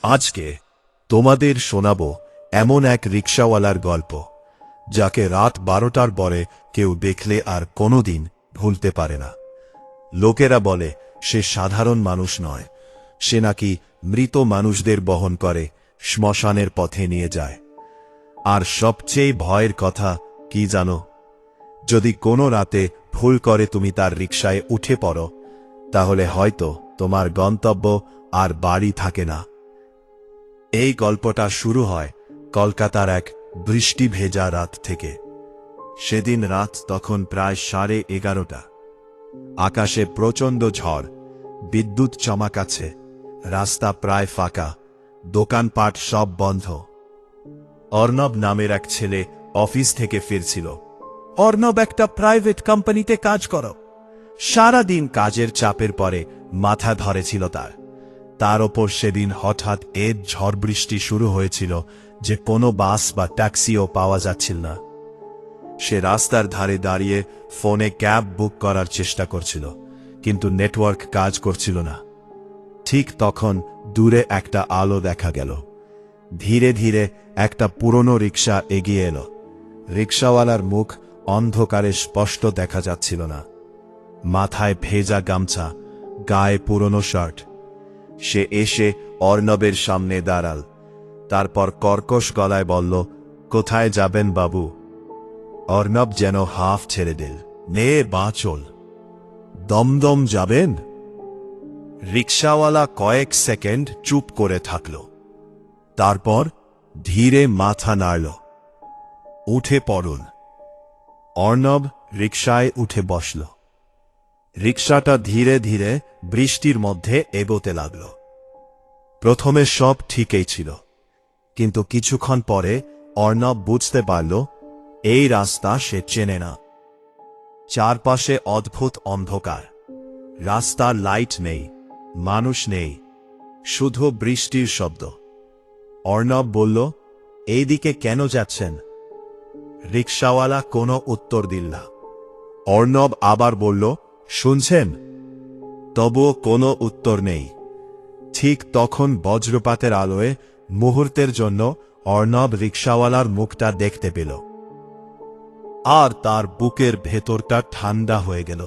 আজকে তোমাদের শোনাব এমন এক রিকশাওয়ালার গল্প যাকে রাত 12টার পরে কেউ দেখলে আর কোনোদিন ভুলতে পারে না। লোকেরা বলে সে সাধারণ মানুষ নয়, সে নাকি মৃত মানুষদের বহন করে শ্মশানের পথে নিয়ে যায়। আর সবচেয়ে ভয়ের কথা কি জানো? যদি কোনো রাতে ভুল করে তুমি তার রিকশায় উঠে পড়ো, তাহলে হয়তো তোমার গন্তব্য আর বাড়ি থাকে না। এই গল্পটা শুরু হয় কলকাতার এক বৃষ্টি ভেজা রাত থেকে। সেদিন রাত তখন প্রায় 11:30। আকাশে প্রচণ্ড ঝড়, বিদ্যুৎ চমকাচ্ছে, রাস্তা প্রায় ফাঁকা, দোকানপাট সব বন্ধ। অর্ণব নামের এক ছেলে অফিস থেকে ফিরছিল। অর্ণব একটা প্রাইভেট কোম্পানিতে কাজ করো। সারাদিন কাজের চাপের পরে মাথা ধরেছিল তার ওপর সেদিন হঠাৎ ঝড় বৃষ্টি শুরু হয়েছিল যে কোনো বাস বা ট্যাক্সিও পাওয়া যাচ্ছিল না। সে রাস্তার ধারে দাঁড়িয়ে ফোনে ক্যাব বুক করার চেষ্টা করছিল, কিন্তু নেটওয়ার্ক কাজ করছিল না। ঠিক তখন দূরে একটা আলো দেখা গেল। ধীরে ধীরে একটা পুরনো রিকশা এগিয়ে এলো। রিকশাওয়ালার মুখ অন্ধকারে স্পষ্ট দেখা যাচ্ছিল না। মাথায় ভেজা গামছা, গায়ে পুরনো শার্ট। সে এসে অর্ণবের সামনে দাঁড়াল, তারপর কর্কশ গলায় বলল, কোথায় যাবেন বাবু? অর্ণব যেন হাফ ছেড়ে দিল। নে বাঁচল। দমদম যাবেন? রিকশাওয়ালা কয়েক সেকেন্ড চুপ করে থাকল, তারপর ধীরে মাথা নাড়ল। উঠে পড়ুন। অর্ণব রিকশায় উঠে বসল। রিকশাটা ধীরে ধীরে বৃষ্টির মধ্যে এগোতে লাগল। প্রথমে সব ঠিকই ছিল, কিন্তু কিছুক্ষণ পরে অর্ণব বুঝতে পারল এই রাস্তা সে চেনে না। চারপাশে অদ্ভুত অন্ধকার, রাস্তার লাইট নেই, মানুষ নেই, শুধু বৃষ্টির শব্দ। অর্ণব বলল, এইদিকে কেন যাচ্ছেন? রিকশাওয়ালা কোনো উত্তর দিল না। অর্ণব আবার বলল, শুনছেন? তবুও কোনো উত্তর নেই। ঠিক তখন বজ্রপাতের আলোয় মুহূর্তের জন্য অর্ণব রিকশাওয়ালার মুখটা দেখতে পেল, আর তার বুকের ভেতরটা ঠান্ডা হয়ে গেল।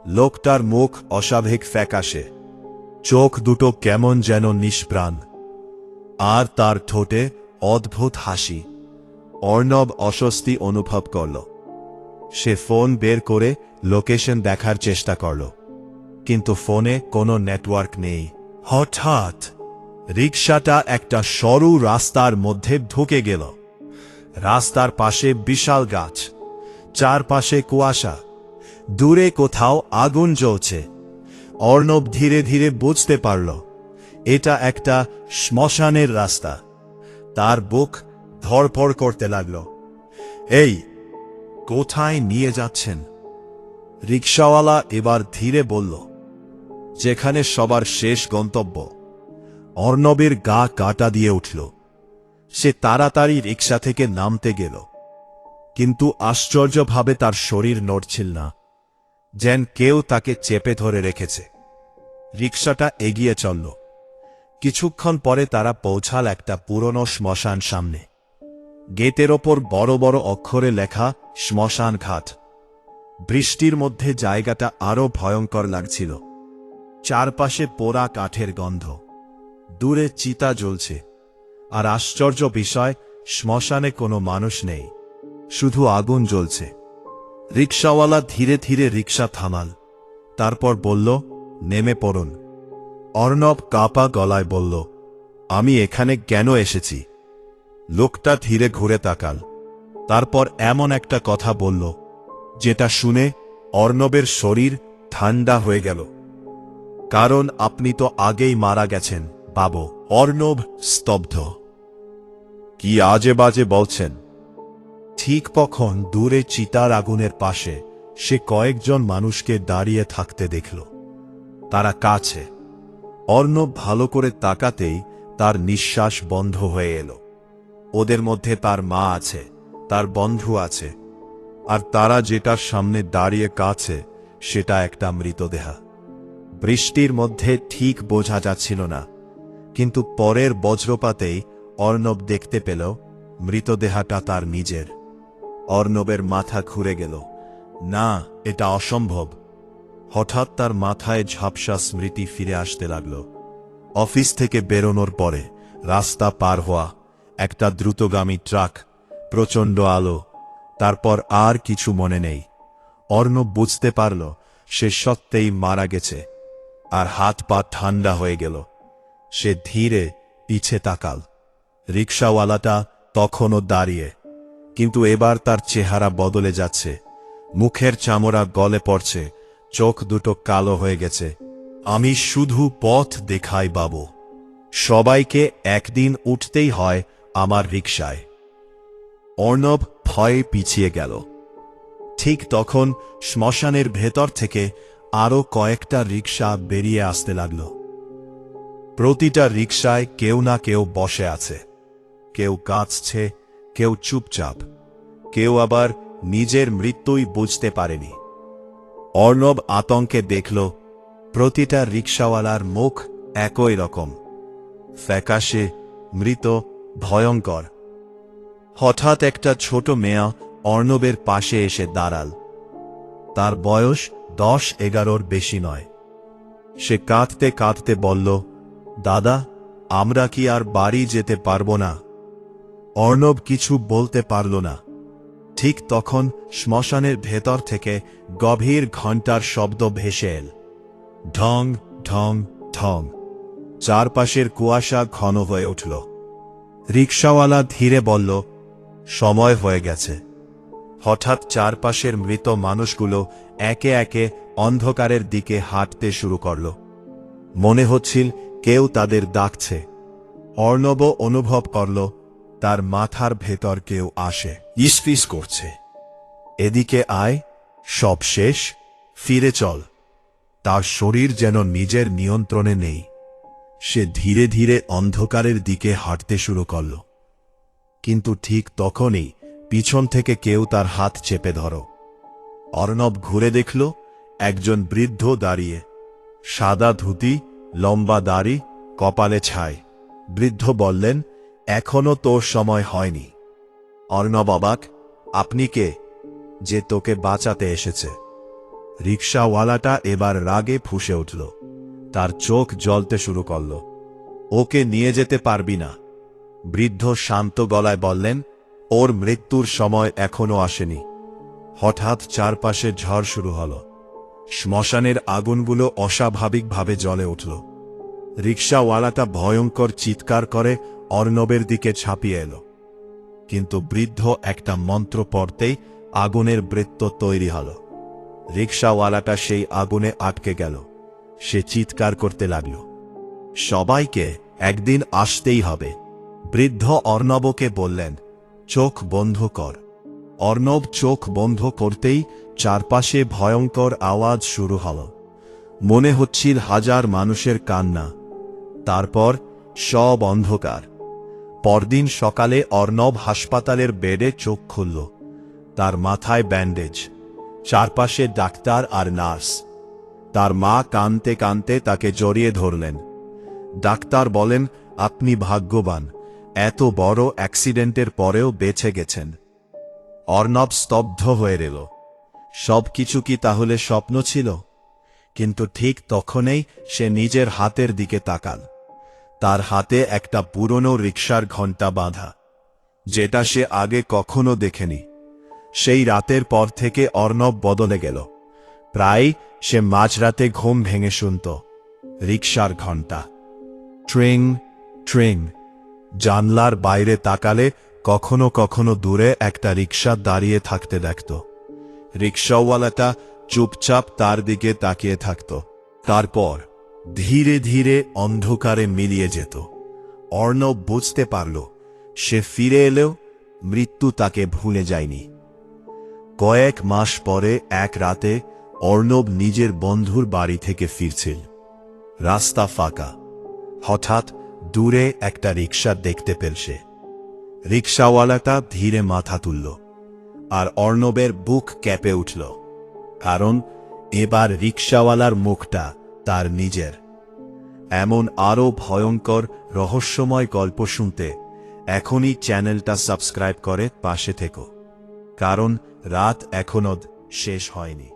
লোকটার মুখ অস্বাভাবিক ফ্যাকাশে, চোখ দুটো কেমন যেন নিষ্প্রাণ, আর তার ঠোঁটে অদ্ভুত হাসি। অর্ণব অস্বস্তি অনুভব করল। সে ফোন বের করে লোকেশন দেখার চেষ্টা করল, কিন্তু ফোনে কোনো নেটওয়ার্ক নেই। হঠাৎ রিকশাটা একটা সরু রাস্তার মধ্যে ঢুকে গেল। রাস্তার পাশে বিশাল গাছ, চারপাশে কুয়াশা, দূরে কোথাও আগুন জ্বলছে। অর্ণব ধীরে ধীরে বুঝতে পারল এটা একটা শ্মশানের রাস্তা। তার বুক ধড়ফড় করতে লাগল। এই, কোথায় নিয়ে যাচ্ছেন? রিকশাওয়ালা এবার ধীরে বলল, যেখানে সবার শেষ গন্তব্য। অর্ণবের গা কাঁটা দিয়ে উঠল। সে তাড়াতাড়ি রিকশা থেকে নামতে গেল, কিন্তু আশ্চর্যভাবে তার শরীর নড়ছিল না, যেন কেউ তাকে চেপে ধরে রেখেছে। রিকশাটা এগিয়ে চলল। কিছুক্ষণ পরে তারা পৌঁছাল একটা পুরনো শ্মশান সামনে। গেটের ওপর বড় বড় অক্ষরে লেখা শ্মশান ঘাট। বৃষ্টির মধ্যে জায়গাটা আরো ভয়ঙ্কর লাগছিল। চারপাশে পোড়া কাঠের গন্ধ, দূরে চিতা জ্বলছে, আর আশ্চর্য বিষয়, শ্মশানে কোনো মানুষ নেই, শুধু আগুন জ্বলছে। রিকশাওয়ালা ধীরে ধীরে রিকশা থামাল, তারপর বলল, নেমে পড়ুন। অর্ণব কাঁপা গলায় বলল, আমি এখানে কেন এসেছি? লোকটা ধীরে ঘুরে তাকাল, তারপর এমন একটা কথা বলল যেটা শুনে অর্ণবের শরীর ঠান্ডা হয়ে গেল। কারণ আপনি তো আগেই মারা গেছেন বাবু। অর্ণব স্তব্ধ। কি আজে বাজে বলছেন? ঠিক তখন দূরে চিতার আগুনের পাশে সে কয়েকজন মানুষকে দাঁড়িয়ে থাকতে দেখল। তারা কাছে। অর্ণব ভালো করে তাকাতেই তার নিঃশ্বাস বন্ধ হয়ে এলো। ওদের মধ্যে তার মা আছে, তার বন্ধু আছে, আর তারা যেটার সামনে দাঁড়িয়ে কাছে সেটা একটা মৃতদেহ। বৃষ্টির মধ্যে ঠিক বোঝা যাচ্ছিল না কিন্তু পরের বজ্রপাতেই অর্ণব দেখতে পেল মৃতদেহটা তার নিজের। অর্ণবের মাথা ঘুরে গেল। না, এটা অসম্ভব। হঠাৎ তার মাথায় ঝাপসা স্মৃতি ফিরে আসতে লাগল। অফিস থেকে বেরোনোর পরে রাস্তা পার হওয়া, একটা দ্রুতগামী ট্রাক, প্রচণ্ড আলো, তারপর আর কিছু মনে নেই। অর্ণব বুঝতে পারল সে সত্যিই মারা গেছে, আর হাত পা ঠান্ডা হয়ে গেল। সে ধীরে পিছে তাকাল। রিকশাওয়ালাটা তখনও দাঁড়িয়ে, কিন্তু এবার তার চেহারা বদলে যাচ্ছে। মুখের চামড়া গলে পড়ছে, চোখ দুটো কালো হয়ে গেছে। আমি শুধু পথ দেখাই বাবু, সবাইকে একদিন উঠতেই হয় আমার রিকশায়। অর্ণব ভয়ে পিছিয়ে গেল। ঠিক তখন শ্মশানের ভেতর থেকে আরও কয়েকটা রিকশা বেরিয়ে আসতে লাগল। প্রতিটা রিকশায় কেউ না কেউ বসে আছে। কেউ কাঁদছে, কেউ চুপচাপ, কেউ আবার নিজের মৃত্যুই বুঝতে পারেনি। অর্ণব আতঙ্কে দেখল প্রতিটা রিকশাওয়ালার মুখ একই রকম, ফ্যাকাশে, মৃত, ভয়ঙ্কর। হঠাৎ একটা ছোট মেয়ে অর্ণবের পাশে এসে দাঁড়াল। তার বয়স 10-11-র বেশি নয়। সে কাঁদতে কাঁদতে বলল, দাদা, আমরা কি আর বাড়ি যেতে পারবো না? অর্ণব কিছু বলতে পারল না। ঠিক তখন শ্মশানের ভেতর থেকে গভীর ঘণ্টার শব্দ ভেসে এল। ঢং ঢং ঢং। চারপাশের কুয়াশা ঘন হয়ে উঠল। রিকশাওয়ালা ধীরে বলল, সময় হয়ে গেছে। হঠাৎ চারপাশের মৃত মানুষগুলো একে একে অন্ধকারের দিকে হাঁটতে শুরু করল। মনে হচ্ছিল কেউ তাদের ডাকছে। অর্ণব অনুভব করল তার মাথার ভেতর কেউ আসে, ইসফিস করছে, এদিকে আয়, সব শেষ, ফিরে চল। তার শরীর যেন নিজের নিয়ন্ত্রণে নেই। সে ধীরে ধীরে অন্ধকারের দিকে হাঁটতে শুরু করল। কিন্তু ঠিক তখনই পিছন থেকে কেউ তার হাত চেপে ধরো। অর্ণব ঘুরে দেখল একজন বৃদ্ধ দাঁড়িয়ে, সাদা ধুতি, লম্বা দাড়ি, কপালে ছাই। বৃদ্ধ বললেন, এখনো তোর সময় হয়নি। অর্ণব অবাক, আপনি কে? যে তোকে বাঁচাতে এসেছে। রিকশাওয়ালাটা এবার রাগে ফুঁসে উঠল। তার চোখ জ্বলতে শুরু করল। ওকে নিয়ে যেতে পারবি না। বৃদ্ধ শান্ত গলায় বললেন, ওর মৃত্যুর সময় এখনো আসেনি। হঠাৎ চারপাশে ঝড় শুরু হল। শ্মশানের আগুনগুলো অস্বাভাবিকভাবে জ্বলে উঠল। রিকশাওয়ালাটা ভয়ঙ্কর চিৎকার করে অর্ণবের দিকে ঝাঁপিয়ে এল। কিন্তু বৃদ্ধ একটা মন্ত্র পড়তেই আগুনের বৃত্ত তৈরি হল। রিকশাওয়ালাটা সেই আগুনে আটকে গেল। সে চিৎকার করতে লাগল, সবাইকে একদিন আসতেই হবে। বৃদ্ধ অর্ণবকে বললেন, চোখ বন্ধ কর। অর্ণব চোখ বন্ধ করতেই চারপাশে ভয়ঙ্কর আওয়াজ শুরু হল। মনে হচ্ছিল হাজার মানুষের কান্না। তারপর সব অন্ধকার। পরদিন সকালে অর্ণব হাসপাতালের বেডে চোখ খুলল। তার মাথায় ব্যান্ডেজ, চারপাশে ডাক্তার আর নার্স। তার মা কাঁদতে কাঁদতে তাকে জড়িয়ে ধরলেন। ডাক্তার বলেন, আপনি ভাগ্যবান, এত বড় অ্যাক্সিডেন্টের পরেও বেঁচে গেছেন। অর্ণব স্তব্ধ হয়ে রইল। সবকিছু কি তাহলে স্বপ্ন ছিল? কিন্তু ঠিক তখনই সে নিজের হাতের দিকে তাকাল। তার হাতে একটা পুরনো রিকশার ঘণ্টা বাঁধা, যেটা সে আগে কখনো দেখেনি। সেই রাতের পর থেকে অর্ণব বদলে গেল। প্রায় সে মাঝরাতে ঘুম ভেঙে শুনত রিকশার ঘণ্টা, ট্রিং ট্রিং। জানলার বাইরে তাকালে কখনো কখনো দূরে একটা রিকশা দাঁড়িয়ে থাকতে দেখত। রিকশাওয়ালাটা চুপচাপ তার দিকে তাকিয়ে থাকত। তারপর ধীরে ধীরে অন্ধকারে মিলিয়ে যেত। অর্ণব বুঝতে পারল সে ফিরে এলেও মৃত্যু তাকে ভুলে যায়নি। কয়েক মাস পরে এক রাতে অর্ণব নিজের বন্ধুর বাড়ি থেকে ফিরছিল। রাস্তা ফাঁকা। হঠাৎ দূরে একটা রিকশা দেখতে পেল সে। রিকশাওয়ালাটা ধীরে মাথা তুলল, আর অর্ণবের বুক কেঁপে উঠল। কারণ এবার রিকশাওয়ালার মুখটা তার নিজের। এমন আরও ভয়ঙ্কর রহস্যময় গল্প শুনতে এখনই চ্যানেলটা সাবস্ক্রাইব করে পাশে থেকো, কারণ রাত এখনো শেষ হয়নি।